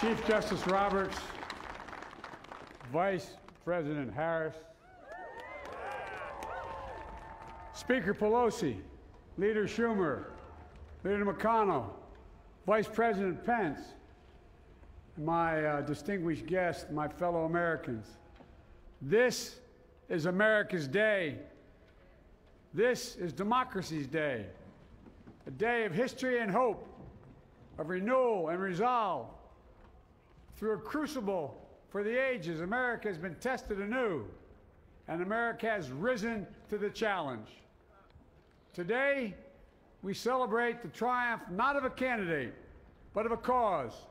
Chief Justice Roberts, Vice President Harris, Speaker Pelosi, Leader Schumer, Leader McConnell, Vice President Pence, my distinguished guests, my fellow Americans. This is America's day. This is democracy's day, a day of history and hope, of renewal and resolve. Through a crucible for the ages, America has been tested anew, and America has risen to the challenge. Today, we celebrate the triumph not of a candidate, but of a cause,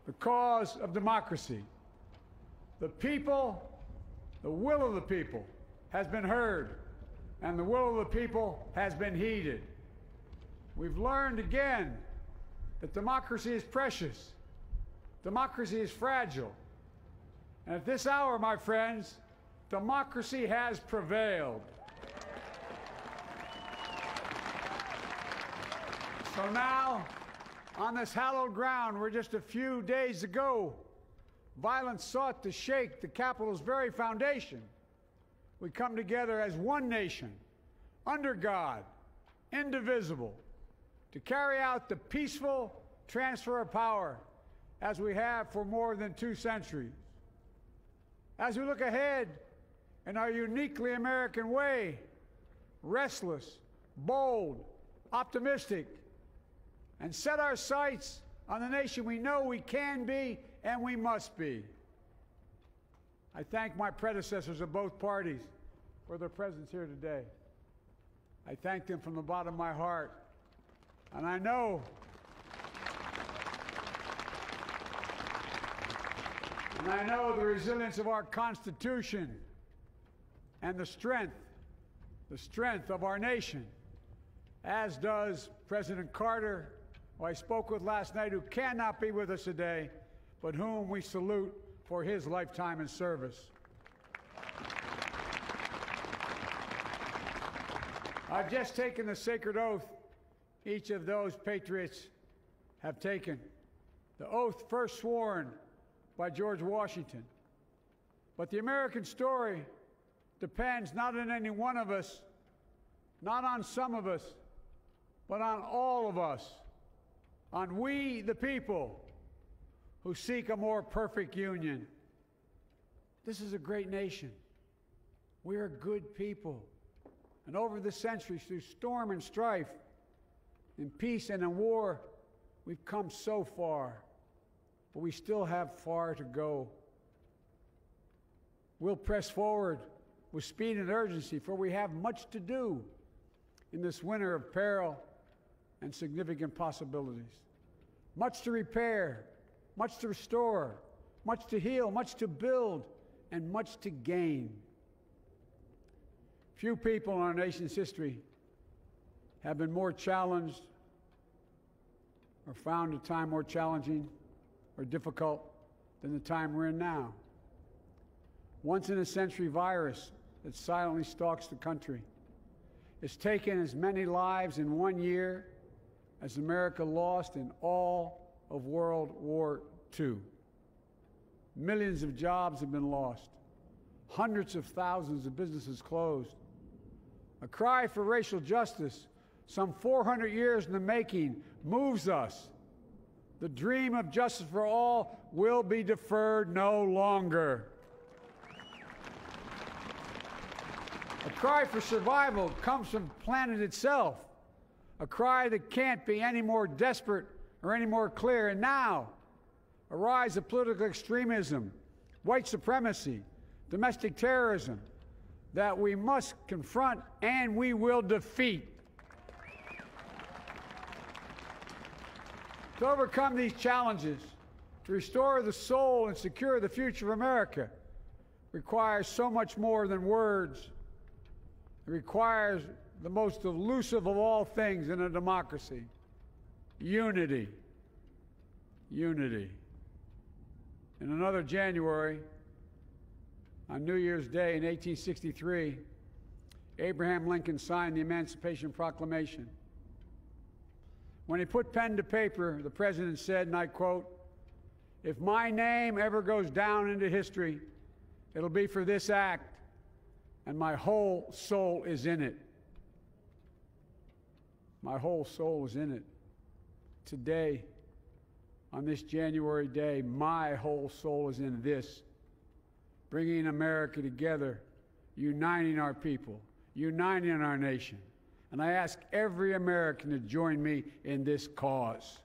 the cause of democracy. The people, the will of the people, has been heard, and the will of the people has been heeded. We've learned again that democracy is precious. Democracy is fragile. And at this hour, my friends, democracy has prevailed. So now, on this hallowed ground where just a few days ago, violence sought to shake the Capitol's very foundation, we come together as one nation, under God, indivisible, to carry out the peaceful transfer of power as we have for more than 2 centuries. As we look ahead in our uniquely American way, restless, bold, optimistic, and set our sights on the nation we know we can be and we must be. I thank my predecessors of both parties for their presence here today. I thank them from the bottom of my heart. And I know the resilience of our Constitution and the strength of our nation, as does President Carter, who I spoke with last night, who cannot be with us today, but whom we salute for his lifetime in service. I've just taken the sacred oath each of those patriots have taken, the oath first sworn by George Washington. But the American story depends not on any one of us, not on some of us, but on all of us, on we the people who seek a more perfect union. This is a great nation. We are good people. And over the centuries, through storm and strife, in peace and in war, we've come so far, but we still have far to go. We'll press forward with speed and urgency, for we have much to do in this winter of peril and significant possibilities. Much to repair, much to restore, much to heal, much to build, and much to gain. Few people in our nation's history have been more challenged or found a time more challenging or difficult than the time we're in now. Once-in-a-century virus that silently stalks the country has taken as many lives in 1 year as America lost in all of World War II. Millions of jobs have been lost. Hundreds of thousands of businesses closed. A cry for racial justice, some 400 years in the making, moves us. The dream of justice for all will be deferred no longer. A cry for survival comes from the planet itself, a cry that can't be any more desperate or any more clear. And now, a rise of political extremism, white supremacy, domestic terrorism, that we must confront and we will defeat. To overcome these challenges, to restore the soul and secure the future of America, requires so much more than words. It requires the most elusive of all things in a democracy: unity. Unity. In another January, on New Year's Day in 1863, Abraham Lincoln signed the Emancipation Proclamation. When he put pen to paper, the president said, and I quote, If my name ever goes down into history, it'll be for this act, and my whole soul is in it. My whole soul is in it. Today, on this January day, my whole soul is in this, bringing America together, uniting our people, uniting our nation. And I ask every American to join me in this cause.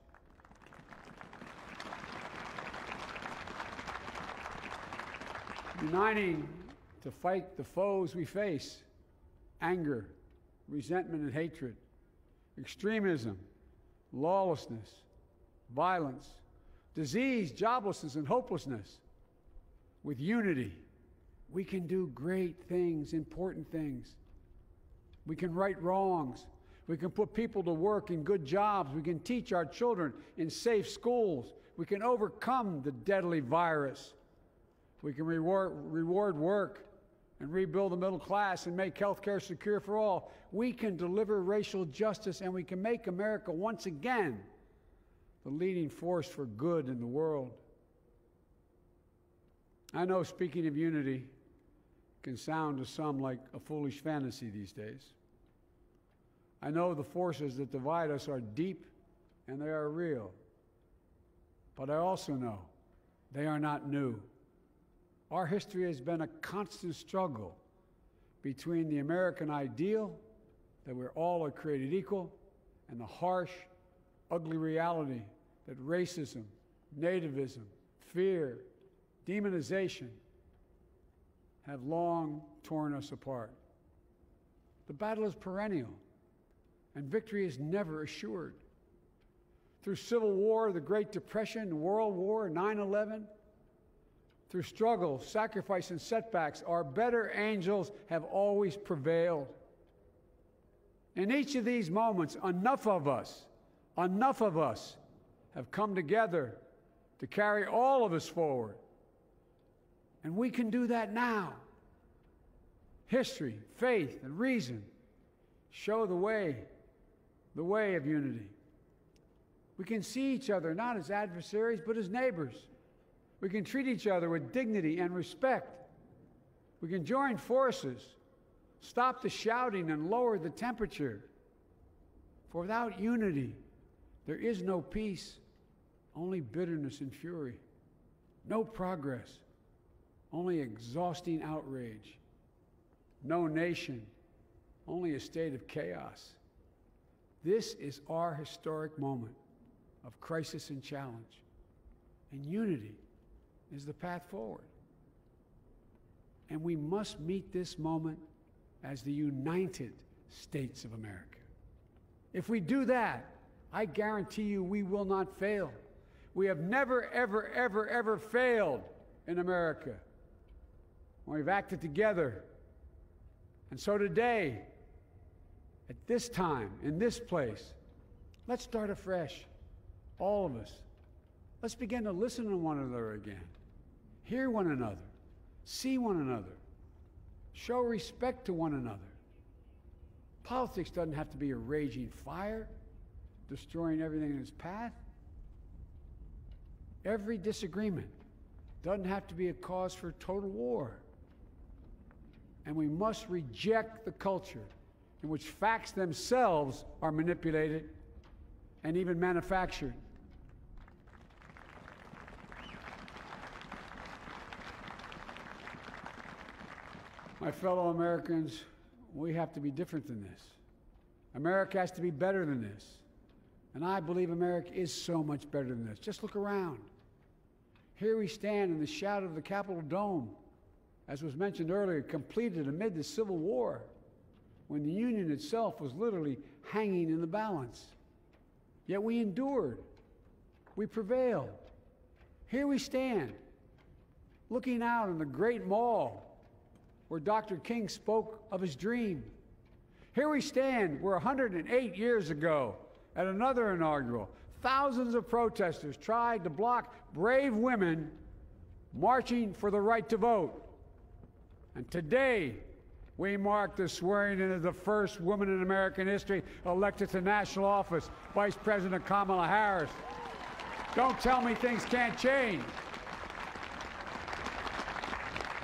Uniting to fight the foes we face: anger, resentment and hatred, extremism, lawlessness, violence, disease, joblessness, and hopelessness. With unity, we can do great things, important things. We can right wrongs. We can put people to work in good jobs. We can teach our children in safe schools. We can overcome the deadly virus. We can reward work and rebuild the middle class and make health care secure for all. We can deliver racial justice, and we can make America once again the leading force for good in the world. I know speaking of unity can sound to some like a foolish fantasy these days. I know the forces that divide us are deep and they are real. But I also know they are not new. Our history has been a constant struggle between the American ideal that we're all are created equal and the harsh, ugly reality that racism, nativism, fear, demonization have long torn us apart. The battle is perennial, and victory is never assured. Through Civil War, the Great Depression, World War, 9/11, through struggle, sacrifice, and setbacks, our better angels have always prevailed. In each of these moments, enough of us have come together to carry all of us forward. And we can do that now. History, faith, and reason show the way of unity. We can see each other not as adversaries, but as neighbors. We can treat each other with dignity and respect. We can join forces, stop the shouting, and lower the temperature. For without unity, there is no peace, only bitterness and fury. No progress, only exhausting outrage. No nation, only a state of chaos. This is our historic moment of crisis and challenge, and unity is the path forward. And we must meet this moment as the United States of America. If we do that, I guarantee you we will not fail. We have never, ever, ever, ever failed in America when we've acted together. And so today, at this time, in this place, let's start afresh, all of us. Let's begin to listen to one another again, hear one another, see one another, show respect to one another. Politics doesn't have to be a raging fire, destroying everything in its path. Every disagreement doesn't have to be a cause for total war. And we must reject the culture in which facts themselves are manipulated and even manufactured. My fellow Americans, we have to be different than this. America has to be better than this. And I believe America is so much better than this. Just look around. Here we stand in the shadow of the Capitol Dome, as was mentioned earlier, completed amid the Civil War, when the Union itself was literally hanging in the balance. Yet we endured. We prevailed. Here we stand, looking out on the great mall where Dr. King spoke of his dream. Here we stand where 108 years ago, at another inaugural, thousands of protesters tried to block brave women marching for the right to vote. And today, we mark the swearing in of the first woman in American history elected to national office, Vice President Kamala Harris. Don't tell me things can't change.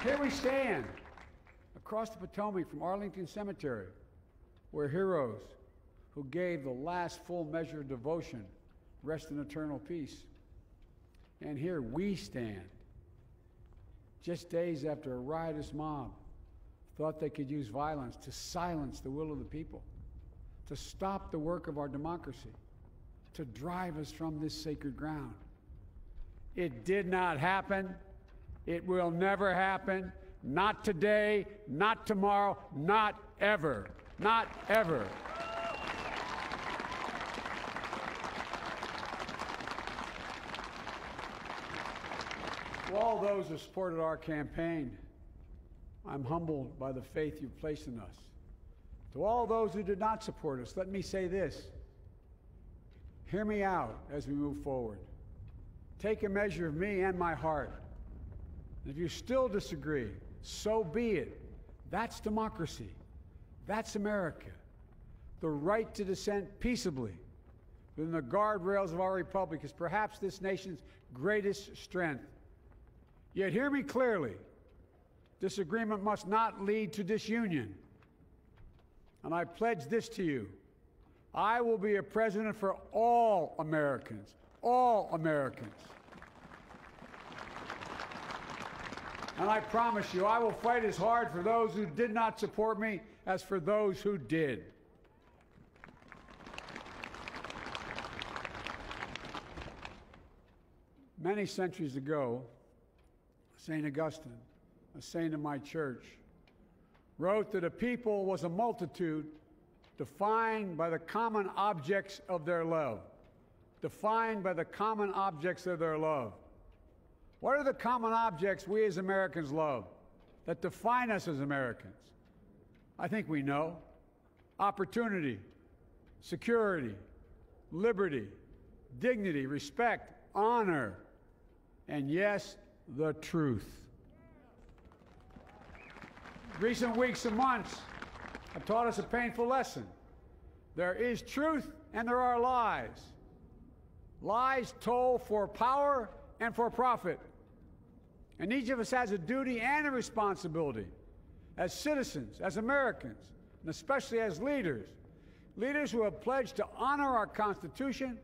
Here we stand across the Potomac from Arlington Cemetery, where heroes who gave the last full measure of devotion rest in eternal peace. And here we stand, just days after a riotous mob thought they could use violence to silence the will of the people, to stop the work of our democracy, to drive us from this sacred ground. It did not happen. It will never happen. Not today, not tomorrow, not ever. Not ever. To all those who supported our campaign, I'm humbled by the faith you've placed in us. To all those who did not support us, let me say this. Hear me out as we move forward. Take a measure of me and my heart. And if you still disagree, so be it. That's democracy. That's America. The right to dissent peaceably within the guardrails of our republic is perhaps this nation's greatest strength. Yet hear me clearly. Disagreement must not lead to disunion. And I pledge this to you. I will be a president for all Americans. All Americans. And I promise you, I will fight as hard for those who did not support me as for those who did. Many centuries ago, St. Augustine, a saint of my church, wrote that a people was a multitude defined by the common objects of their love. Defined by the common objects of their love. What are the common objects we as Americans love that define us as Americans? I think we know. Opportunity, security, liberty, dignity, respect, honor, and yes, the truth. Recent weeks and months have taught us a painful lesson. There is truth and there are lies. Lies told for power and for profit. And each of us has a duty and a responsibility as citizens, as Americans, and especially as leaders. Leaders who have pledged to honor our Constitution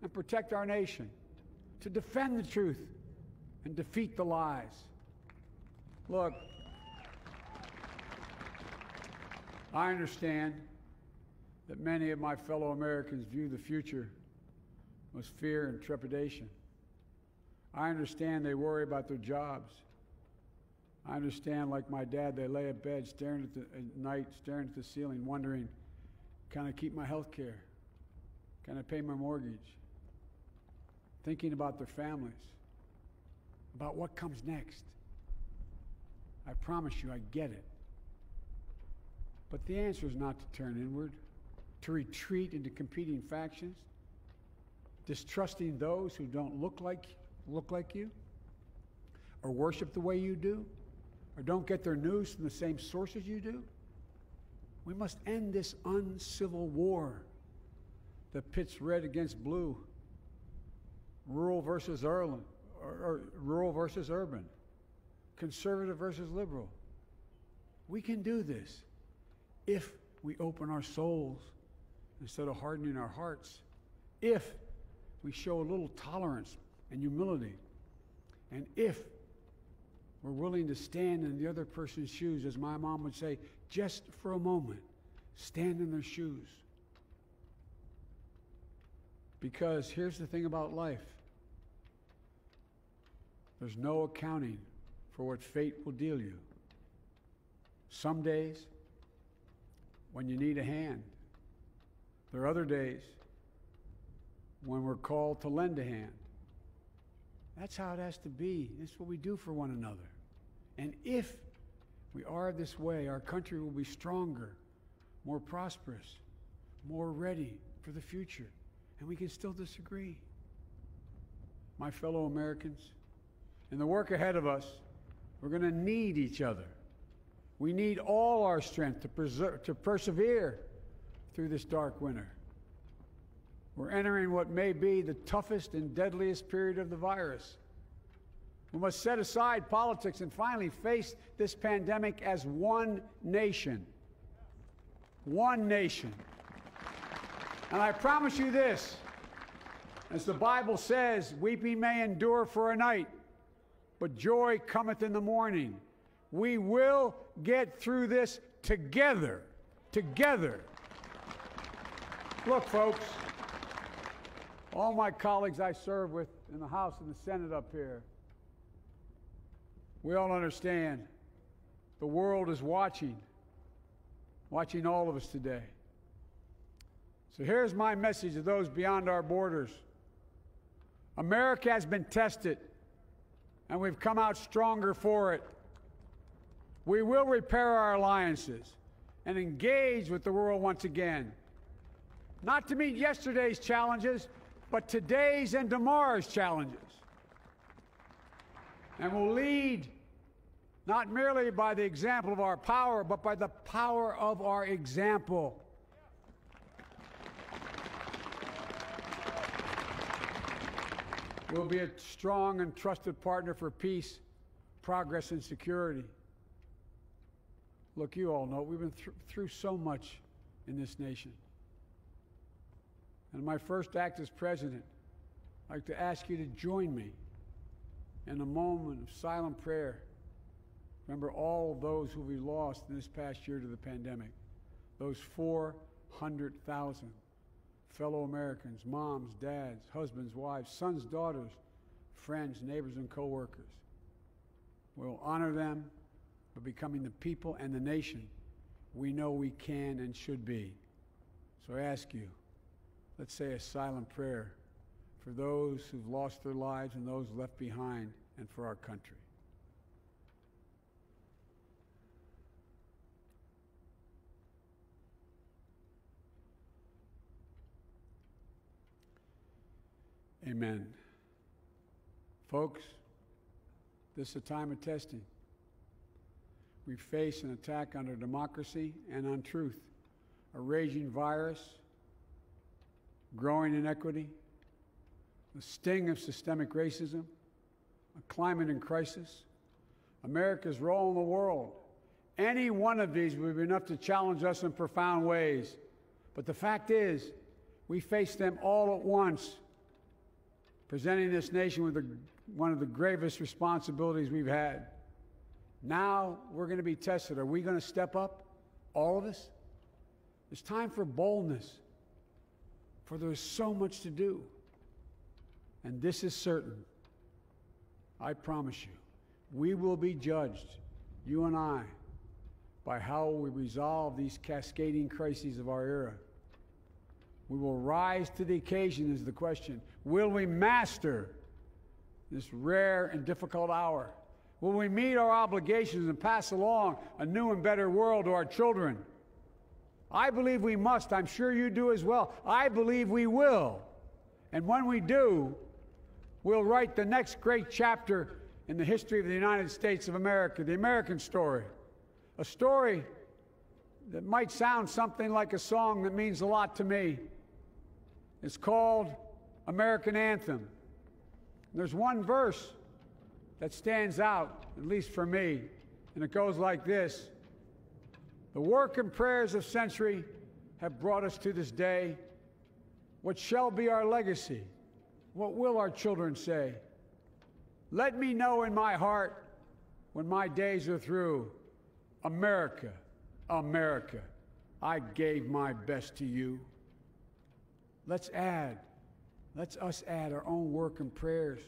and protect our nation, to defend the truth and defeat the lies. Look, I understand that many of my fellow Americans view the future with fear and trepidation. I understand they worry about their jobs. I understand, like my dad, they lay at bed at night, staring at the ceiling, wondering, can I keep my health care? Can I pay my mortgage? Thinking about their families, about what comes next. I promise you, I get it. But the answer is not to turn inward, to retreat into competing factions, distrusting those who don't look like you, or worship the way you do, or don't get their news from the same sources you do. We must end this uncivil war that pits red against blue, rural versus urban, conservative versus liberal. We can do this if we open our souls instead of hardening our hearts, if we show a little tolerance and humility, and if we're willing to stand in the other person's shoes, as my mom would say, just for a moment, stand in their shoes. Because here's the thing about life. There's no accounting for what fate will deal you. Some days, when you need a hand. There are other days when we're called to lend a hand. That's how it has to be. That's what we do for one another. And if we are this way, our country will be stronger, more prosperous, more ready for the future. And we can still disagree. My fellow Americans, in the work ahead of us, we're going to need each other. We need all our strength to persevere through this dark winter. We're entering what may be the toughest and deadliest period of the virus. We must set aside politics and finally face this pandemic as one nation. One nation. And I promise you this, as the Bible says, weeping may endure for a night, but joy cometh in the morning. We will get through this together. Together. Look, folks, all my colleagues I serve with in the House and the Senate up here, we all understand the world is watching all of us today. So here's my message to those beyond our borders. America has been tested, and we've come out stronger for it. We will repair our alliances and engage with the world once again, not to meet yesterday's challenges, but today's and tomorrow's challenges. And we'll lead not merely by the example of our power, but by the power of our example. We'll be a strong and trusted partner for peace, progress, and security. Look, you all know we've been through so much in this nation. And my first act as president, I'd like to ask you to join me in a moment of silent prayer. Remember all those who we lost in this past year to the pandemic. Those 400,000 fellow Americans, moms, dads, husbands, wives, sons, daughters, friends, neighbors, and co-workers. We'll honor them by becoming the people and the nation we know we can and should be. So I ask you, let's say a silent prayer for those who've lost their lives and those left behind, and for our country. Amen. Folks, this is a time of testing. We face an attack on our democracy and on truth, a raging virus, growing inequity, the sting of systemic racism, a climate in crisis, America's role in the world. Any one of these would be enough to challenge us in profound ways. But the fact is, we face them all at once, presenting this nation with one of the gravest responsibilities we've had. Now we're going to be tested. Are we going to step up, all of us? It's time for boldness, for there's so much to do. And this is certain. I promise you, we will be judged, you and I, by how we resolve these cascading crises of our era. We will rise to the occasion is the question. Will we master this rare and difficult hour? Will we meet our obligations and pass along a new and better world to our children? I believe we must. I'm sure you do as well. I believe we will. And when we do, we'll write the next great chapter in the history of the United States of America, the American story. A story that might sound something like a song that means a lot to me. It's called American Anthem. There's one verse that stands out, at least for me, and it goes like this. The work and prayers of century have brought us to this day. What shall be our legacy? What will our children say? Let me know in my heart when my days are through. America, America, I gave my best to you. Let's us add our own work and prayers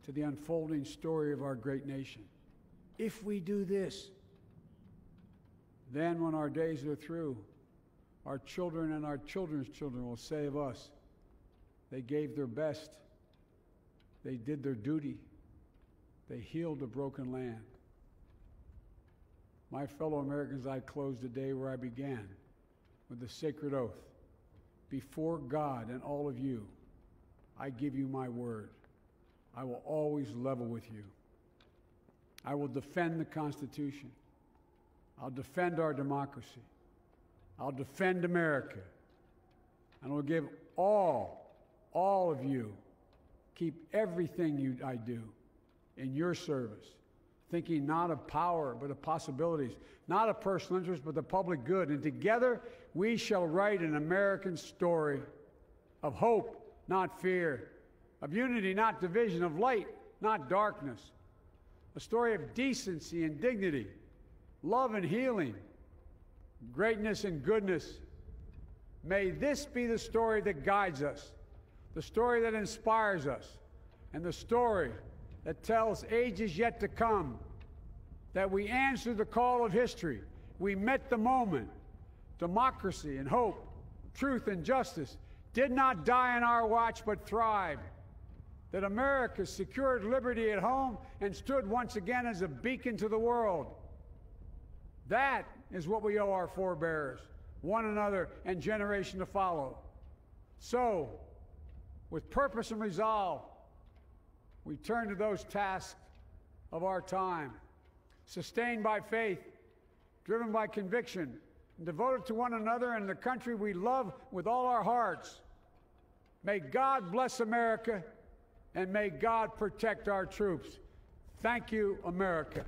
to the unfolding story of our great nation. If we do this, then when our days are through, our children and our children's children will say of us, they gave their best, they did their duty, they healed a broken land. My fellow Americans, I close the day where I began, with the sacred oath. Before God and all of you, I give you my word. I will always level with you. I will defend the Constitution. I'll defend our democracy. I'll defend America. And I'll give all of you, keep everything I do in your service, thinking not of power, but of possibilities, not of personal interest, but the public good. And together we shall write an American story of hope, not fear, of unity, not division, of light, not darkness, a story of decency and dignity, love and healing, greatness and goodness. May this be the story that guides us, the story that inspires us, and the story that tells ages yet to come that we answered the call of history. We met the moment. Democracy and hope, truth and justice did not die on our watch, but thrived. That America secured liberty at home and stood once again as a beacon to the world. That is what we owe our forebears, one another, and generation to follow. So, with purpose and resolve, we turn to those tasks of our time, sustained by faith, driven by conviction, and devoted to one another and the country we love with all our hearts. May God bless America, and may God protect our troops. Thank you, America.